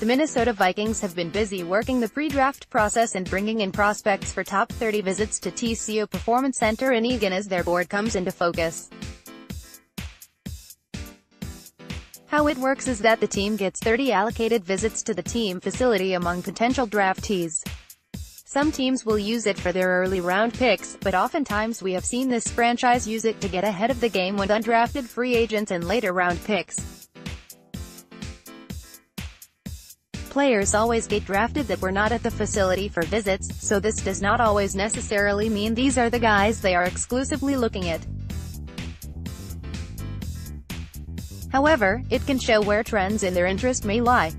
The Minnesota Vikings have been busy working the pre-draft process and bringing in prospects for top 30 visits to TCO Performance Center in Eagan as their board comes into focus. How it works is that the team gets 30 allocated visits to the team facility among potential draftees. Some teams will use it for their early round picks, but oftentimes we have seen this franchise use it to get ahead of the game with undrafted free agents and later round picks. Players always get drafted that were not at the facility for visits, so this does not always necessarily mean these are the guys they are exclusively looking at. However, it can show where trends in their interest may lie.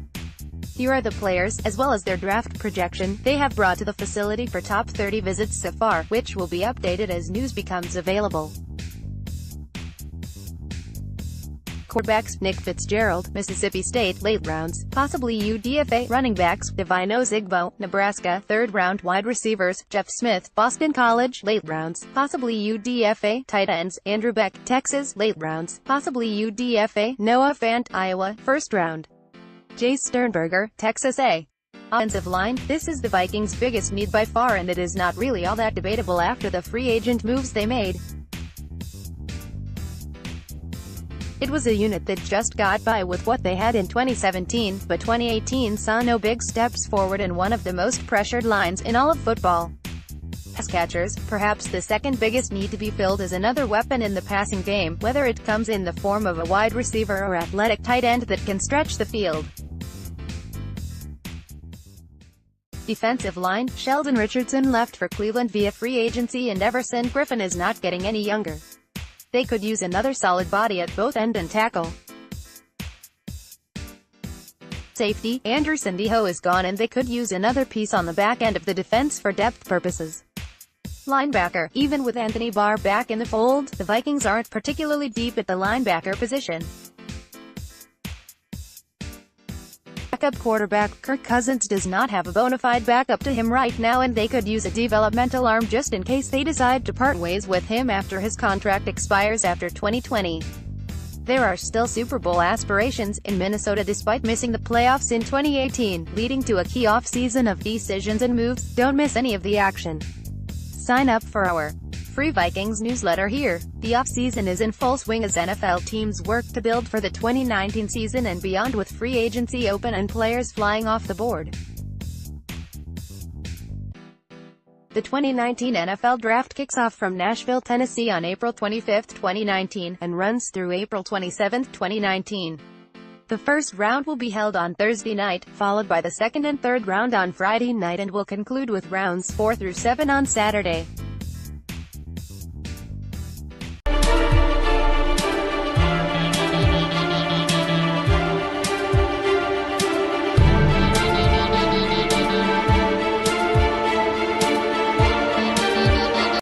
Here are the players, as well as their draft projection, they have brought to the facility for top 30 visits so far, which will be updated as news becomes available. Quarterbacks: Nick Fitzgerald, Mississippi State, late rounds, possibly UDFA. Running backs: Devine Ozigbo, Nebraska, 3rd round. Wide receivers: Jeff Smith, Boston College, late rounds, possibly UDFA. Tight ends: Andrew Beck, Texas, late rounds, possibly UDFA. Noah Fant, Iowa, 1st round. Jace Sternberger, Texas A. Offensive line: this is the Vikings' biggest need by far, and it is not really all that debatable after the free agent moves they made. It was a unit that just got by with what they had in 2017, but 2018 saw no big steps forward in one of the most pressured lines in all of football. Pass catchers: perhaps the second biggest need to be filled is another weapon in the passing game, whether it comes in the form of a wide receiver or athletic tight end that can stretch the field. Defensive line: Sheldon Richardson left for Cleveland via free agency, and Everson Griffin is not getting any younger. They could use another solid body at both end and tackle. Safety: Andrew Sendejo is gone, and they could use another piece on the back end of the defense for depth purposes. Linebacker: even with Anthony Barr back in the fold, the Vikings aren't particularly deep at the linebacker position. Backup quarterback: Kirk Cousins does not have a bona fide backup to him right now, and they could use a developmental arm just in case they decide to part ways with him after his contract expires after 2020. There are still Super Bowl aspirations in Minnesota despite missing the playoffs in 2018, leading to a key off-season of decisions and moves. Don't miss any of the action. Sign up for our free Vikings newsletter here. The off-season is in full swing as NFL teams work to build for the 2019 season and beyond, with free agency open and players flying off the board. The 2019 NFL Draft kicks off from Nashville, Tennessee on April 25, 2019, and runs through April 27, 2019. The first round will be held on Thursday night, followed by the second and third round on Friday night, and will conclude with rounds 4 through 7 on Saturday.